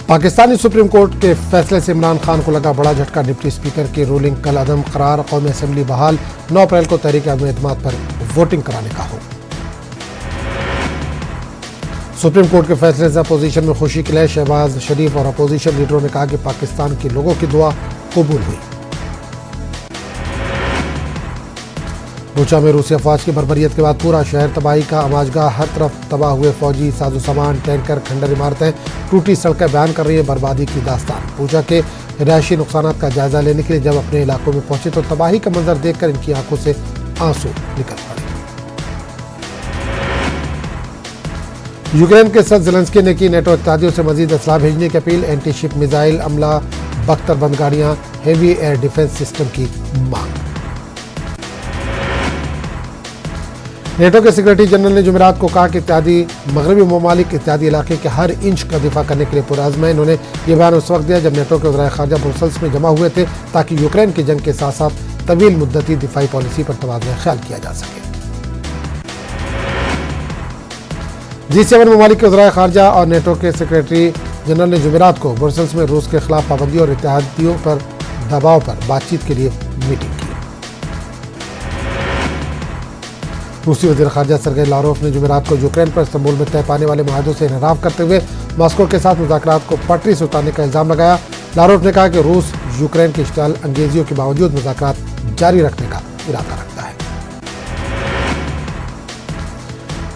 Pakistani supreme court के फैसले से इमरान खान को लगा बड़ा झटका। डिप्टी स्पीकर की रूलिंग कल अदम करार। कौमी असेंबली बहाल। 9 अप्रैल को तहरीक अदम एतमाद पर वोटिंग कराने का हो। सुप्रीम कोर्ट के फैसले से अपोजिशन में खुशी के लिए शहबाज शरीफ और अपोजिशन लीडरों ने कहा कि पाकिस्तान के लोगों की दुआ कबूल हुई। बूचा में रूसी अफवाज की बर्बरियत के बाद पूरा शहर तबाही का आमाजगाह। हर तरफ तबाह हुए फौजी साजो सामान, टैंकर, खंडर इमारतें, टूटी सड़कें बयान कर रही है बर्बादी की दास्तान। बूचा के रिहायशी नुकसानात का जायजा लेने के लिए जब अपने इलाकों में पहुंचे तो तबाही का मंजर देखकर इनकी आंखों से आंसू निकल पड़े। यूक्रेन के सदर ज़ेलेंस्की ने की नेटो इत्तेहादियों से मजीद असलाह भेजने की अपील। एंटी शिप मिसाइल अमला, बख्तरबंद गाड़ियां, हेवी एयर डिफेंस सिस्टम की मांग। नेटो के सेक्रेटरी जनरल ने जुमेरात को कहा कि इत्तेहादी मगरबी ममालिक इत्तेहादी इलाके के हर इंच का दिफा करने के लिए पुरअज़्म है। इन्होंने ये बयान उस वक्त दिया जब नेटो के वज़ीर ख़ारजा ब्रुसेल्स में जमा हुए थे ताकि यूक्रेन की जंग के साथ साथ तवील मुद्दती दिफाई पॉलिसी पर तबादला ख्याल किया जा सके। G7 ममालिक के वज़ीर ख़ारजा और नेटो के सेक्रेटरी जनरल ने जुमेरात को ब्रुसेल्स में रूस के खिलाफ पाबंदी और इत्तेहादियों पर दबाव पर बातचीत के लिए मीटिंग की। रूसी वज़ीर ख़ारजा सर्गेई लारोफ ने जुमेरात को यूक्रेन पर इस्तांबुल में तय पाने वाले मुआहदों से इनराफ करते हुए मॉस्को के साथ मुज़ाकरात को पटरी से उतारने का इल्ज़ाम लगाया। लारोफ ने कहा कि रूस यूक्रेन की इश्तियाल अंगेजियों के बावजूद मुज़ाकरात जारी रखने का इरादा रखता है।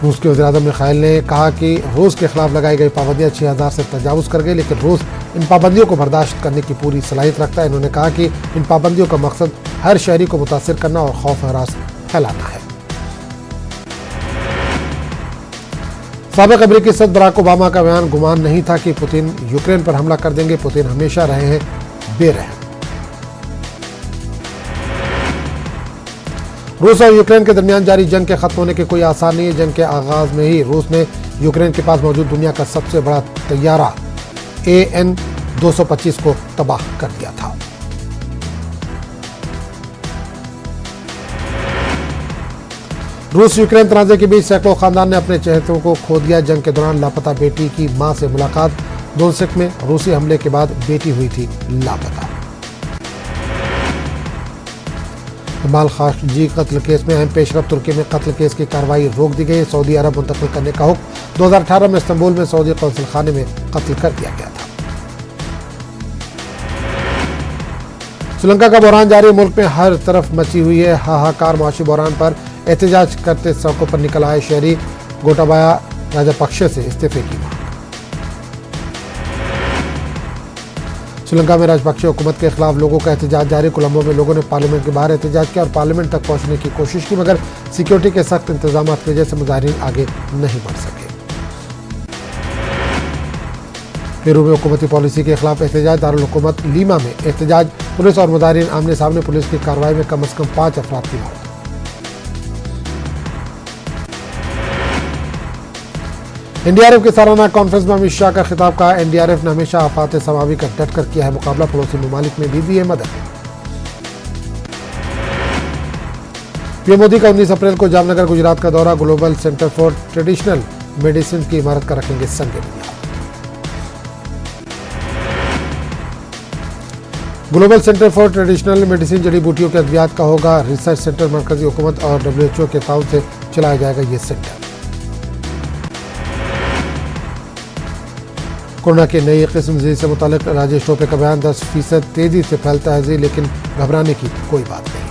रूस के वज़ीर-ए-आज़म मिखाइल ने कहा कि रूस के खिलाफ लगाई गई पाबंदियां 6000 से तजावुज़ कर गई, लेकिन रूस इन पाबंदियों को बर्दाश्त करने की पूरी सलाहियत रखता है। इन्होंने कहा कि इन पाबंदियों का मकसद हर शहरी को मुतासिर करना और खौफ हरास फैलाना है। साबिक़ अमेरिकी सदर बराक ओबामा का बयान गुमान नहीं था कि पुतिन यूक्रेन पर हमला कर देंगे। पुतिन हमेशा रहे हैं बेरहम। रूस और यूक्रेन के दरमियान जारी जंग के खत्म होने के कोई आसार नहीं है। जंग के आगाज में ही रूस ने यूक्रेन के पास मौजूद दुनिया का सबसे बड़ा तैयारा AN-225 को तबाह कर दिया था। रूस यूक्रेन तनाज़े के बीच सैकड़ों खानदान ने अपने चहेतों को खो दिया। जंग के दौरान लापता बेटी की मां से मुलाकात। दोनेत्स्क में रूसी हमले के बाद बेटी हुई थी लापता। जमाल खाशोगी कत्ल केस में अहम पेशरफ। तुर्की में कत्ल केस की कार्रवाई रोक दी गई। सऊदी अरब मुंतकिल करने का हुक्म। 2018 में इस्तांबुल में सऊदी कौंसल खाने में कत्ल कर दिया गया था। श्रीलंका का बहरान जारी। मुल्क में हर तरफ मची हुई है हाहाकार। मुआशी बहरान पर एहतजाज करते सड़कों पर निकल आए शहरी। गोटाबाया राजापक्षे से इस्तीफे की मांग। श्रीलंका में राजपक्षे हुकूमत के खिलाफ लोगों का एहतजाज जारी। कोलंबो में लोगों ने पार्लियामेंट के बाहर एहतजाज किया और पार्लियामेंट तक पहुंचने की कोशिश की, मगर सिक्योरिटी के सख्त इंतजाम की वजह से मुजाहिरीन आगे नहीं बढ़ सके। पेरू में हुकूमती पॉलिसी के खिलाफ एहतजाज। दारुल हुकूमत लीमा में एहतजाज। पुलिस और मुजाहिरीन आमने सामने। पुलिस की कार्रवाई में कम से कम 5 अफराद की मौत। एनडीआरएफ की सालाना कॉन्फ्रेंस में अमित शाह का खिताब। कहा एनडीआरएफ ने हमेशा आफात समावी का डट कर किया है मुकाबला। पड़ोसी ममालिक में भी दी है मदद। पीएम मोदी का 19 अप्रैल को जामनगर गुजरात का दौरा। Global centre for traditional medicine की इमारत का रखेंगे संग बुनियाद। Global centre for traditional medicine जड़ी बूटियों के अद्वियात का होगा रिसर्च सेंटर। मरकजी हुकूमत और WHO के ताउन से चलाया जाएगा ये सेंटर। कोरोना की नई किस्म से मुतालिक राजेश टोपे का बयान। 10% तेजी से फैलता है लेकिन घबराने की कोई बात नहीं।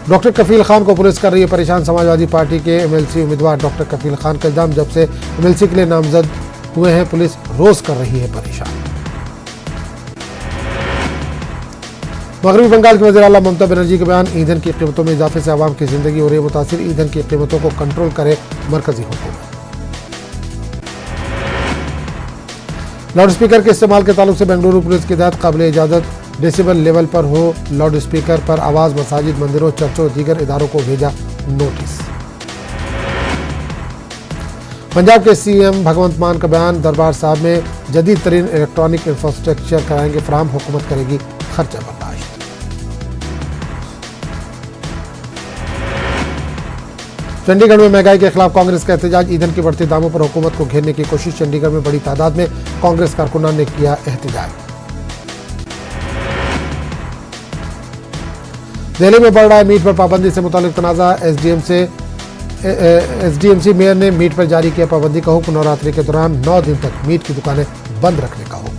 डॉक्टर कफील खान को पुलिस कर रही है परेशान। समाजवादी पार्टी के MLC उम्मीदवार डॉक्टर कफील खान का इल्जाम जब से MLC के लिए नामजद हुए हैं पुलिस रोज कर रही है परेशान। मगरबी बंगाल की वज़ीर आला ममता बनर्जी के बयान। ईंधन की कीमतों में इजाफे से आवाम की जिंदगी हो रही है मुतासिर। ईंधन की कीमतों को कंट्रोल करे मरकजी हुकूमत। लाउड स्पीकर के इस्तेमाल के ताल्लुक से बेंगलुरु पुलिस की हिदायत। काबिल इजाजत डेसिबल लेवल पर हो लाउड स्पीकर पर आवाज। मसाजिद, मंदिरों, चर्चों, दीगर इदारों को भेजा नोटिस। पंजाब के CM भगवंत मान का बयान। दरबार साहब में जदीद तरीन इलेक्ट्रॉनिक इंफ्रास्ट्रक्चर कराएंगे फराहम। हुकूमत करेगी खर्चा बर्दाश्त। चंडीगढ़ में महंगाई के खिलाफ कांग्रेस का एहतजाज। ईंधन के बढ़ते दामों पर हुकूमत को घेरने की कोशिश। चंडीगढ़ में बड़ी तादाद में कांग्रेस कारकुनान ने किया एहतजाज। दिल्ली में बढ़ रहा है मीट पर पाबंदी से मुतालिक तनाज़ा। एसडीएमसी मेयर ने मीट पर जारी किया पाबंदी का हुक्म। नवरात्रि के दौरान 9 दिन तक मीट की दुकानें बंद रखने का हुक्म।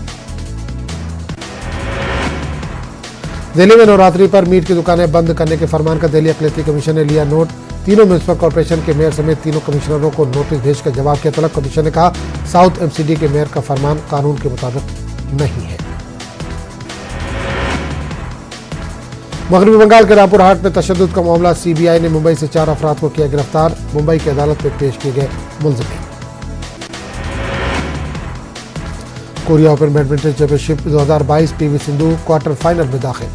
दिल्ली में नवरात्रि पर मीट की दुकानें बंद करने के फरमान का दिल्ली अक़लियती कमीशन ने लिया नोट। तीनों म्युनिसिपल कॉर्पोरेशन के मेयर समेत तीनों कमिश्नरों को नोटिस भेजकर जवाब किया तलब। कमीशन ने कहा साउथ एमसीडी के मेयर का फरमान कानून के मुताबिक नहीं है। मगरबी बंगाल के रामपुर हाट में तशद्दुद का मामला। सीबीआई ने मुंबई से 4 अफराद को किया गिरफ्तार। मुंबई की अदालत में पेश किए गए मुलजिम। Korea open badminton championship 2022 PV Sindhu quarter final में दाखिल।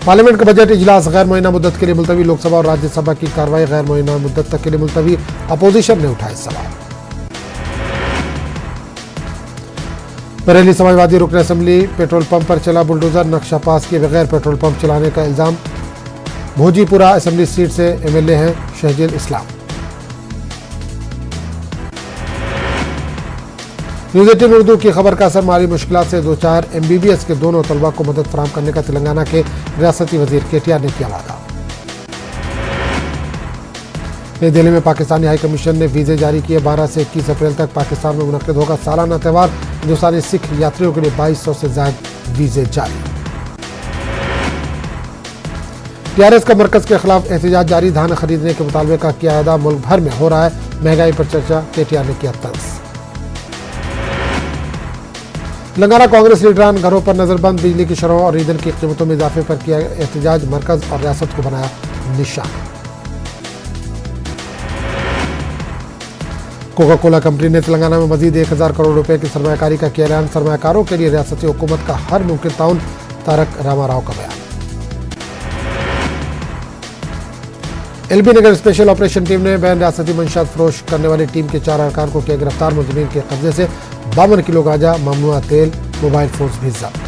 पार्लियामेंट का बजट इजलास गैर मुअय्यना मुद्दत के लिए मुलतवी। लोकसभा और राज्यसभा की कार्रवाई गैर मुअय्यना मुद्दत तक के लिए मुलतवी। अपोजिशन ने उठाए सवाल। बरेली समाजवादी रुकन असेंबली पेट्रोल पंप पर चला बुलडोजर। नक्शा पास किए बगैर पेट्रोल पंप चलाने का इल्जाम। भोजीपुरा असेंबली सीट से एमएलए हैं शहजील इस्लाम। न्यूज़ 18 उर्दू की खबर का असर। माली मुश्किलात से 2-4 एमबीबीएस के दोनों तलबा को मदद फराहम करने का तेलंगाना के रियासती वजीर केटीआर ने किया वादा। नई दिल्ली में पाकिस्तानी हाई कमीशन ने वीजे जारी किए। 12 से 21 अप्रैल तक पाकिस्तान में मुनक्किद होगा सालाना त्यौहार। हिंदुस्तानी सिख यात्रियों के लिए 2200 से ज्यादा वीजे जारी। टीआरएस का मरकज के खिलाफ एहतजाज जारी। धान खरीदने के मुतालबे का किया अदा। मुल्क भर में हो रहा है महंगाई पर चर्चा। केटीआर ने किया तंज। तेलंगाना कांग्रेस लीडरान घरों पर नजरबंद। बिजली की शरहों और ईंधन की कीमतों में इजाफे पर किया एहतजाज। मरकज और रियासत को बनाया निशाना। कोका कोला कंपनी ने तेलंगाना में मजीद 1000 करोड़ रुपए की सरमायाकारी का किया ऐलान। सरमायाकारों के लिए रियासती हुकूमत का हर मुमकिन ताउन। तारक रामाराव का बयान। एलबी नगर स्पेशल ऑपरेशन टीम ने बैन रियासती मंशात फरोश करने वाली टीम के 4 अरकान को किया गिरफ्तार। मुलजिमीन के कब्जे से 52 किलो गांजा, ममनुआ तेल, मोबाइल फोन भी जब्त।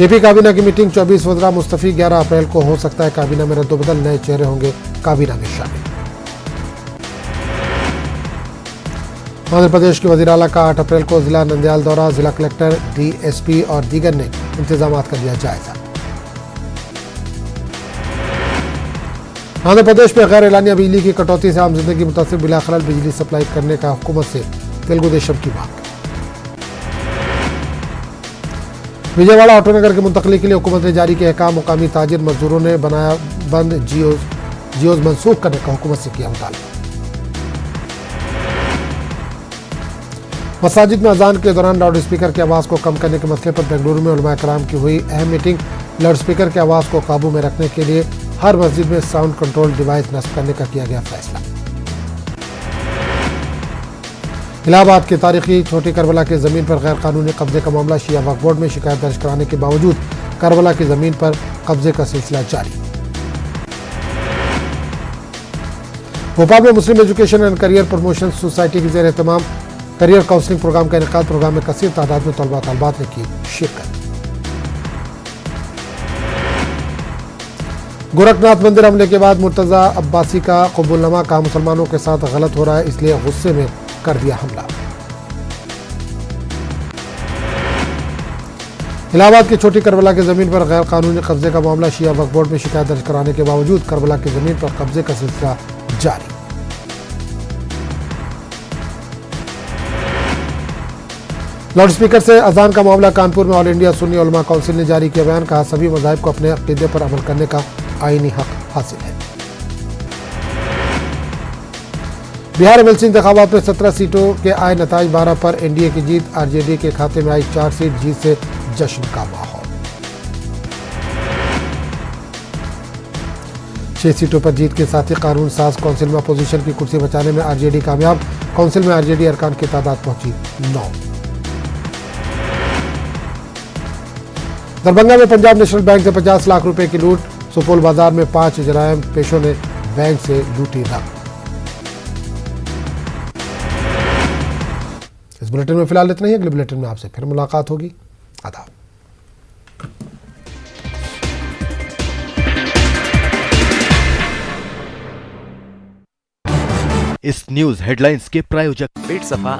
एपी काबीना की मीटिंग 24 वज़रा मुस्तफी। 11 अप्रैल को हो सकता है काबीना में रद्दोबदल। नए चेहरे होंगे काबीना में शामिल। आंध्र प्रदेश के वज़ीर आला का 8 अप्रैल को जिला नंदयाल दौरा। जिला कलेक्टर, डीएसपी और दीगर ने इंतजाम का लिया जायजा। आंध्र प्रदेश में गैर एलानिया बिजली की कटौती से आम जिंदगी मुतासिर। बिला खलल बिजली सप्लाई करने का हुकूमत से तेलुगु देशम की मांग। विजयवाड़ा ऑटोनगर की मुंतकली के लिए हुकूमत ने जारी किया अहकाम। मुकामी ताजिर मजदूरों ने बनाया बंद। जियोज मनसूख करने का हुकूमत से किया मुतालबा। मसाजिद में अजान के दौरान लाउड स्पीकर की आवाज़ को कम करने के मसले पर बेंगलुरु में उलमा कराम की हुई अहम मीटिंग। लाउड स्पीकर की आवाज़ को काबू में रखने के लिए हर मस्जिद में साउंड कंट्रोल डिवाइस नस्ब करने का किया गया फैसला। इलाहाबाद की तारीखी छोटी करबला की जमीन पर गैर कानूनी कब्जे का मामला। शिया वक्फ बोर्ड में शिकायत दर्ज कराने के बावजूद करबला की जमीन पर कब्जे का सिलसिला जारी। भोपाल में Muslim education and career promotion society की जेर एहतमाम करियर काउंसलिंग प्रोग्राम का इनेकाद। प्रोग्राम में कसीर तादाद में तलबा तलबात ने की शिरकत। गोरखनाथ मंदिर हमले के बाद मुर्तजा अब्बासी का कबूलनामा। कहा मुसलमानों के साथ गलत हो रहा है इसलिए गुस्से में कर दिया हमला। इलाहाबाद की छोटी करबला की जमीन पर गैर कानूनी कब्जे का मामला। शिया वक्फ बोर्ड में शिकायत दर्ज कराने के बावजूद करबला की जमीन पर कब्जे का सिलसिला जारी। लाउड स्पीकर से अजान का मामला। कानपुर में ऑल इंडिया सुन्नी उलमा काउंसिल ने जारी किया बयान। कहा सभी मज़ाहिब को अपने अक़ीदे पर अमल करने का आईनी हक हासिल है। बिहार एमएलसी इंतखाबात में 17 सीटों के आए नताइज। 12 पर एनडीए की जीत। आरजेडी के खाते में आई 4 सीट। जीत से जश्न का माहौल। 6 सीटों पर जीत के साथ ही कानून साज काउंसिल में अपोजिशन की कुर्सी बचाने में आरजेडी कामयाब। काउंसिल में आरजेडी अरकान की तादाद पहुंची 9। दरभंगा में पंजाब नेशनल बैंक से 50 लाख रुपए की लूट। सुपौल बाजार में 5 जराइम पेशों ने बैंक से लूटी रकम। इस बुलेटिन में फिलहाल इतना ही। अगले बुलेटिन में आपसे फिर मुलाकात होगी। आदाब। इस न्यूज हेडलाइंस के प्रायोजक पेट सफा